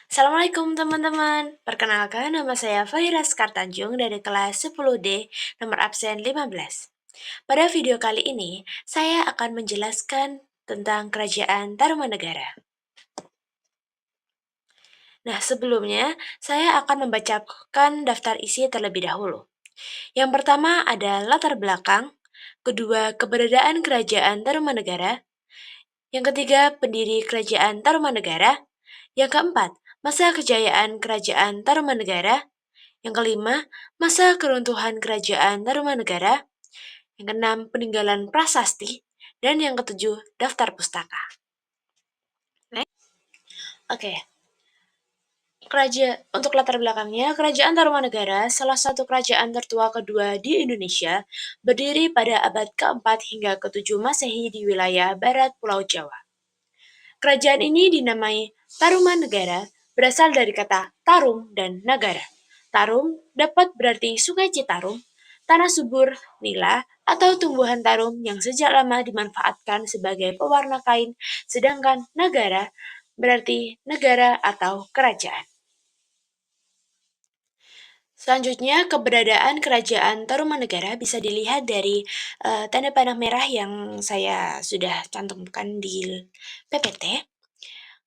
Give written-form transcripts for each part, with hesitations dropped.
Assalamualaikum teman-teman. Perkenalkan nama saya Fahira Skartanjung dari kelas 10D, nomor absen 15. Pada video kali ini, saya akan menjelaskan tentang Kerajaan Tarumanegara. Nah, sebelumnya saya akan membacakan daftar isi terlebih dahulu. Yang pertama ada latar belakang, kedua keberadaan Kerajaan Tarumanegara, yang ketiga pendiri Kerajaan Tarumanegara, yang keempat masa kejayaan Kerajaan Tarumanegara, yang kelima, masa keruntuhan Kerajaan Tarumanegara. Yang keenam, peninggalan prasasti. Dan yang ketujuh, daftar pustaka. Oke, untuk latar belakangnya, Kerajaan Tarumanegara, salah satu kerajaan tertua kedua di Indonesia, berdiri pada abad keempat hingga ketujuh Masehi di wilayah barat Pulau Jawa. Kerajaan ini dinamai Tarumanegara, berasal dari kata tarum dan nagara. Tarum dapat berarti Sungai Citarum, tanah subur, nila, atau tumbuhan tarum yang sejak lama dimanfaatkan sebagai pewarna kain, sedangkan nagara berarti negara atau kerajaan. Selanjutnya, keberadaan Kerajaan Tarumanegara bisa dilihat dari tanda panah merah yang saya sudah cantumkan di PPT.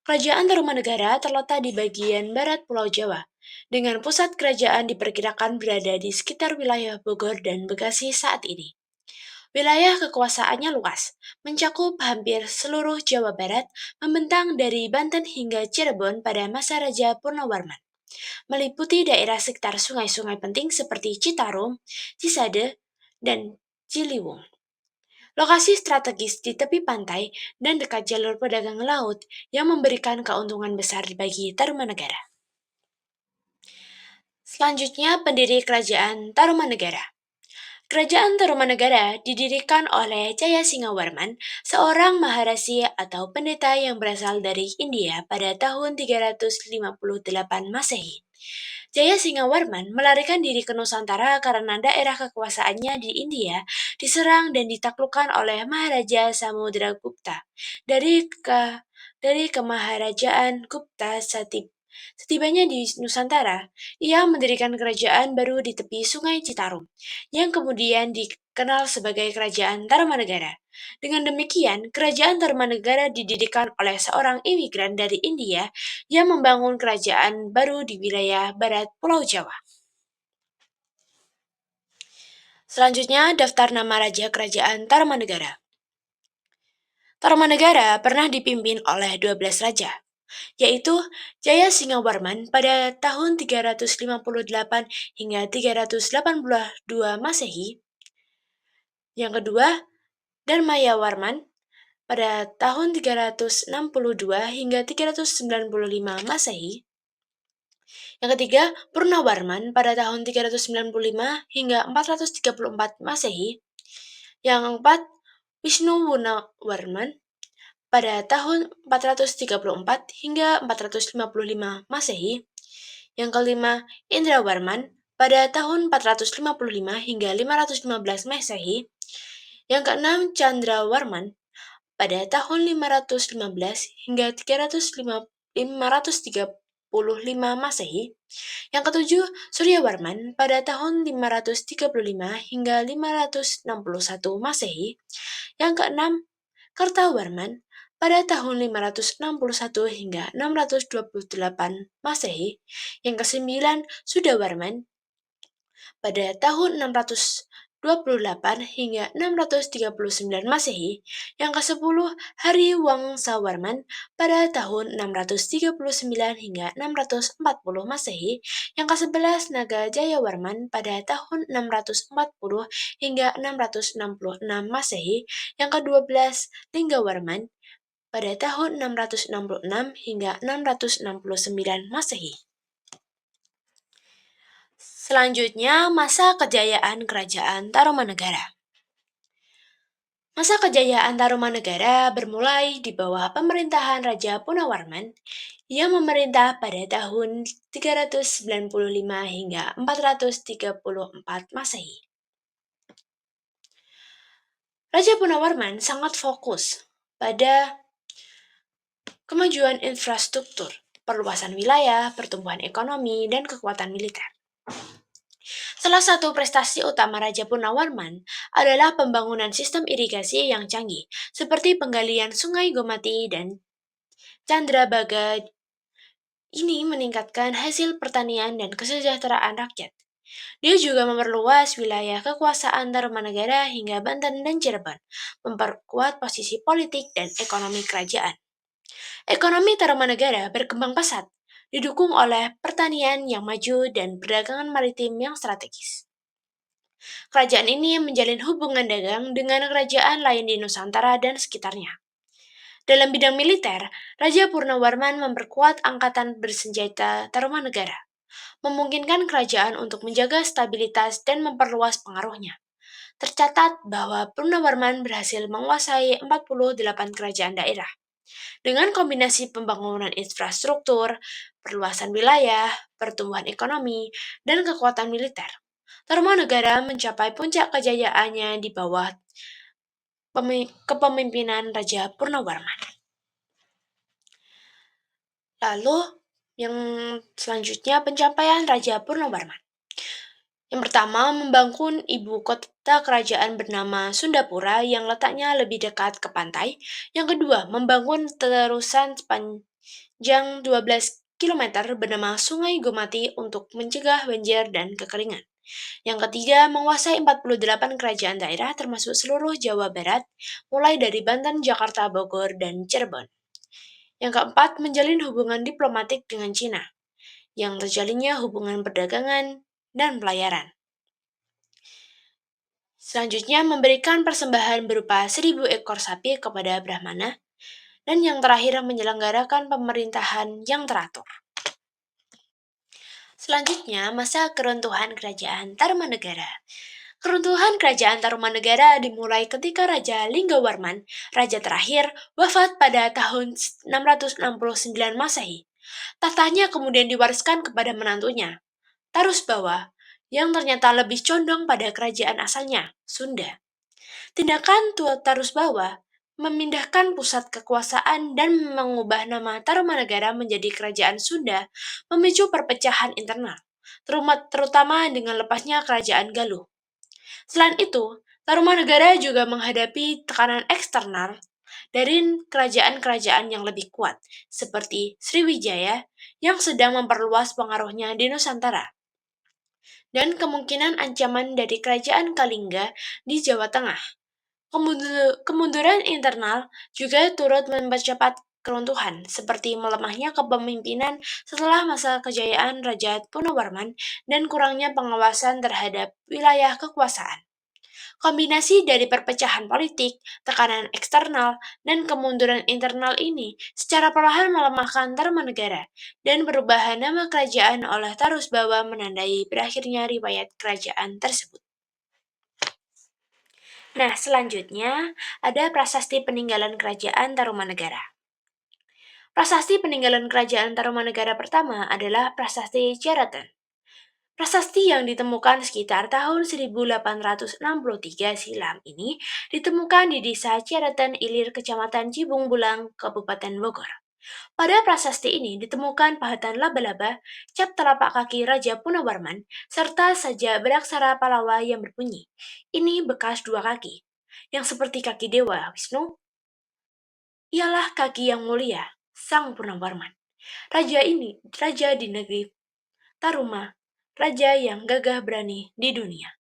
Kerajaan Tarumanegara terletak di bagian barat Pulau Jawa, dengan pusat kerajaan diperkirakan berada di sekitar wilayah Bogor dan Bekasi saat ini. Wilayah kekuasaannya luas, mencakup hampir seluruh Jawa Barat, membentang dari Banten hingga Cirebon pada masa Raja Purnawarman, meliputi daerah sekitar sungai-sungai penting seperti Citarum, Cisade, dan Ciliwung. Lokasi strategis di tepi pantai dan dekat jalur perdagangan laut yang memberikan keuntungan besar bagi Tarumanegara. Selanjutnya, pendiri Kerajaan Tarumanegara. Kerajaan Tarumanegara didirikan oleh Jaya Singawarman, seorang maharasi atau pendeta yang berasal dari India pada tahun 358 Masehi. Jaya Singawarman melarikan diri ke Nusantara karena daerah kekuasaannya di India diserang dan ditaklukkan oleh Maharaja Samudragupta dari Kemaharajaan Gupta Setibanya di Nusantara, ia mendirikan kerajaan baru di tepi Sungai Citarum, yang kemudian dikenal sebagai Kerajaan Tarumanegara. Dengan demikian, Kerajaan Tarumanegara didirikan oleh seorang imigran dari India yang membangun kerajaan baru di wilayah barat Pulau Jawa. Selanjutnya, daftar nama Raja Kerajaan Tarumanegara. Tarumanegara pernah dipimpin oleh 12 raja, yaitu Jaya Singawarman pada tahun 358 hingga 382 Masehi. Yang kedua, Dharmayawarman pada tahun 362 hingga 395 Masehi. Yang ketiga, Purnawarman pada tahun 395 hingga 434 Masehi. Yang keempat, Wisnuwarman pada tahun 434 hingga 455 Masehi. Yang kelima, Indrawarman pada tahun 455 hingga 515 Masehi. Yang keenam, Chandrawarman pada tahun 515 hingga 535 Masehi. Yang ketujuh, Suryawarman pada tahun 535 hingga 561 Masehi. Yang keenam, Kartawarman pada tahun 561 hingga 628 Masehi. Yang kesembilan, Sudawarman pada tahun 628 hingga 639 Masehi. Yang ke-10, Hariwangsawarman pada tahun 639 hingga 640 Masehi. Yang ke-11, Naga Jayawarman pada tahun 640 hingga 666 Masehi. Yang ke-12, Linggawarman pada tahun 666 hingga 669 Masehi. Selanjutnya, masa kejayaan Kerajaan Tarumanegara. Masa kejayaan Tarumanegara bermulai di bawah pemerintahan Raja Punawarman yang memerintah pada tahun 395 hingga 434 Masehi. Raja Punawarman sangat fokus pada kemajuan infrastruktur, perluasan wilayah, pertumbuhan ekonomi, dan kekuatan militer. Salah satu prestasi utama Raja Purnawarman adalah pembangunan sistem irigasi yang canggih, seperti penggalian Sungai Gomati dan Chandrabaga. Ini meningkatkan hasil pertanian dan kesejahteraan rakyat. Dia juga memperluas wilayah kekuasaan Tarumanegara hingga Banten dan Cirebon, memperkuat posisi politik dan ekonomi kerajaan. Ekonomi Tarumanegara berkembang pesat, didukung oleh pertanian yang maju dan perdagangan maritim yang strategis. Kerajaan ini menjalin hubungan dagang dengan kerajaan lain di Nusantara dan sekitarnya. Dalam bidang militer, Raja Purnawarman memperkuat angkatan bersenjata Tarumanegara, memungkinkan kerajaan untuk menjaga stabilitas dan memperluas pengaruhnya. Tercatat bahwa Purnawarman berhasil menguasai 48 kerajaan daerah. Dengan kombinasi pembangunan infrastruktur, perluasan wilayah, pertumbuhan ekonomi, dan kekuatan militer, Tarumanegara mencapai puncak kejayaannya di bawah kepemimpinan Raja Purnawarman. Lalu, yang selanjutnya pencapaian Raja Purnawarman. Yang pertama, membangun ibu kota kerajaan bernama Sundapura yang letaknya lebih dekat ke pantai. Yang kedua, membangun terusan sepanjang 12 kilometer bernama Sungai Gomati untuk mencegah banjir dan kekeringan. Yang ketiga, menguasai 48 kerajaan daerah termasuk seluruh Jawa Barat, mulai dari Banten, Jakarta, Bogor, dan Cirebon. Yang keempat, menjalin hubungan diplomatik dengan Cina, yang terjalinnya hubungan perdagangan dan pelayaran. Selanjutnya, memberikan persembahan berupa 1.000 ekor sapi kepada Brahmana, dan yang terakhir menyelenggarakan pemerintahan yang teratur. Selanjutnya, masa keruntuhan kerajaan Tarumanegara. Keruntuhan kerajaan Tarumanegara dimulai ketika Raja Linggawarman, raja terakhir, wafat pada tahun 669 Masehi. Tahtanya kemudian diwariskan kepada menantunya, Tarusbawa, yang ternyata lebih condong pada kerajaan asalnya, Sunda. Tindakan Tarusbawa memindahkan pusat kekuasaan dan mengubah nama Tarumanegara menjadi Kerajaan Sunda memicu perpecahan internal, terutama dengan lepasnya Kerajaan Galuh. Selain itu, Tarumanegara juga menghadapi tekanan eksternal dari kerajaan-kerajaan yang lebih kuat, seperti Sriwijaya yang sedang memperluas pengaruhnya di Nusantara, dan kemungkinan ancaman dari Kerajaan Kalingga di Jawa Tengah. Kemunduran internal juga turut mempercepat keruntuhan, seperti melemahnya kepemimpinan setelah masa kejayaan Raja Purnawarman dan kurangnya pengawasan terhadap wilayah kekuasaan. Kombinasi dari perpecahan politik, tekanan eksternal, dan kemunduran internal ini secara perlahan melemahkan Tarumanegara, dan perubahan nama kerajaan oleh Tarusbawa menandai berakhirnya riwayat kerajaan tersebut. Nah, selanjutnya ada prasasti peninggalan kerajaan Tarumanegara. Prasasti peninggalan kerajaan Tarumanegara pertama adalah Prasasti Ciaratan. Prasasti yang ditemukan sekitar tahun 1863 silam ini ditemukan di Desa Ciaratan Ilir, Kecamatan Cibung Bulang, Kabupaten Bogor. Pada prasasti ini ditemukan pahatan laba-laba, cap telapak kaki Raja Purnawarman, serta saja beraksara Palawa yang berbunyi, "Ini bekas dua kaki," yang seperti kaki Dewa Wisnu. Ialah kaki yang mulia, Sang Purnawarman. Raja di negeri Taruma, raja yang gagah berani di dunia.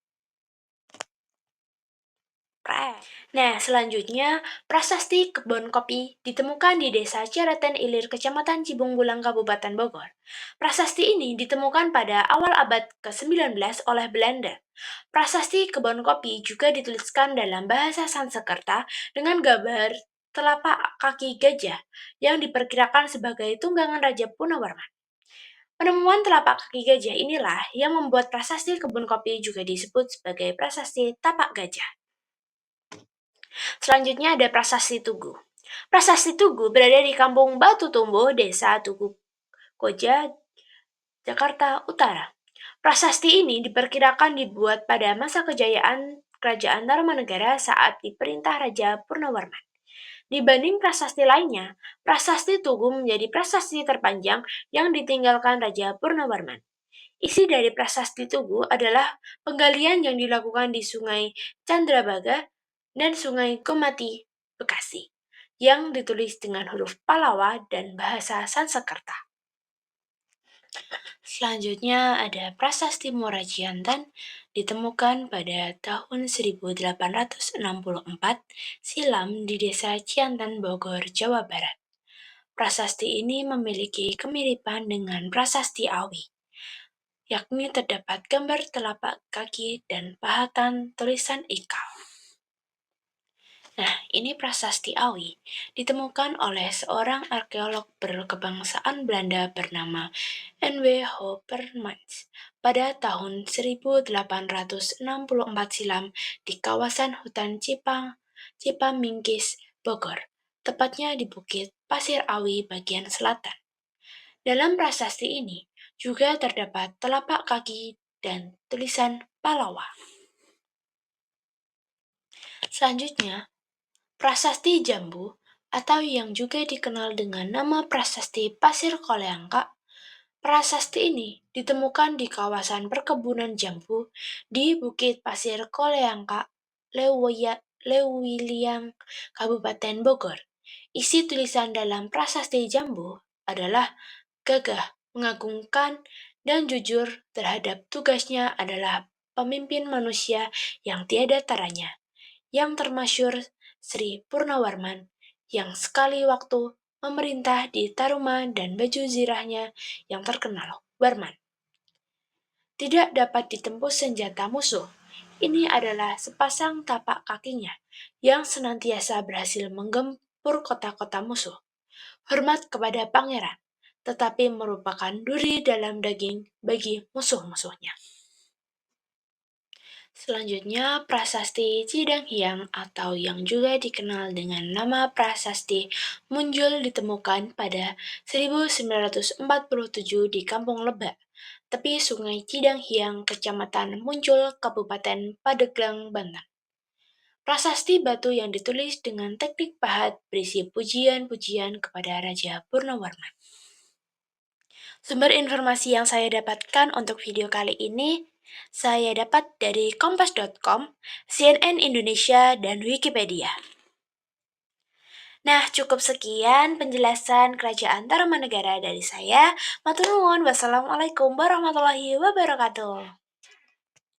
Nah, selanjutnya, prasasti kebun kopi ditemukan di Desa Ciaratan Ilir, Kecamatan Cibung Bulang, Kabupaten Bogor. Prasasti ini ditemukan pada awal abad ke-19 oleh Belanda. Prasasti kebun kopi juga dituliskan dalam bahasa Sanskerta dengan gambar telapak kaki gajah yang diperkirakan sebagai tunggangan Raja Purnawarman. Penemuan telapak kaki gajah inilah yang membuat prasasti kebun kopi juga disebut sebagai prasasti tapak gajah. Selanjutnya ada Prasasti Tugu. Prasasti Tugu berada di Kampung Batu Tumbo, Desa Tugu Koja, Jakarta Utara. Prasasti ini diperkirakan dibuat pada masa kejayaan Kerajaan Tarumanegara saat diperintah Raja Purnawarman. Dibanding prasasti lainnya, prasasti Tugu menjadi prasasti terpanjang yang ditinggalkan Raja Purnawarman. Isi dari prasasti Tugu adalah penggalian yang dilakukan di Sungai Chandrabaga dan Sungai Komati, Bekasi, yang ditulis dengan huruf Palawa dan bahasa Sanskerta. Selanjutnya ada prasasti Muara Ciantan ditemukan pada tahun 1864 silam di desa Ciantan, Bogor, Jawa Barat. Prasasti ini memiliki kemiripan dengan prasasti Awi, yakni terdapat gambar telapak kaki dan pahatan tulisan ikal. Nah, ini prasasti Awi ditemukan oleh seorang arkeolog berkebangsaan Belanda bernama N.W. Hoppermans pada tahun 1864 silam di kawasan hutan Cipamingkis, Bogor, tepatnya di Bukit Pasir Awi bagian selatan. Dalam prasasti ini juga terdapat telapak kaki dan tulisan Palawa. Selanjutnya, prasasti Jambu atau yang juga dikenal dengan nama prasasti Pasir Koleangka. Prasasti ini ditemukan di kawasan perkebunan jambu di Bukit Pasir Koleangka, Lewiliang, Kabupaten Bogor. Isi tulisan dalam prasasti Jambu adalah gagah, mengagumkan, dan jujur terhadap tugasnya adalah pemimpin manusia yang tiada taranya, yang termasyur Sri Purnawarman, yang sekali waktu memerintah di Taruma dan baju zirahnya yang terkenal, Warman. Tidak dapat ditembus senjata musuh. Ini adalah sepasang tapak kakinya yang senantiasa berhasil menggempur kota-kota musuh. Hormat kepada pangeran, tetapi merupakan duri dalam daging bagi musuh-musuhnya. Selanjutnya, prasasti Cidanghyang atau yang juga dikenal dengan nama prasasti Munjul ditemukan pada 1947 di Kampung Lebak, tepi Sungai Cidanghyang, Kecamatan Muncul, Kabupaten Pandeglang, Banten. Prasasti batu yang ditulis dengan teknik pahat berisi pujian-pujian kepada Raja Purnawarman. Sumber informasi yang saya dapatkan untuk video kali ini, saya dapat dari kompas.com, CNN Indonesia, dan Wikipedia. Nah, cukup sekian penjelasan Kerajaan Tarumanegara dari saya. Matur nuwun, wassalamualaikum warahmatullahi wabarakatuh.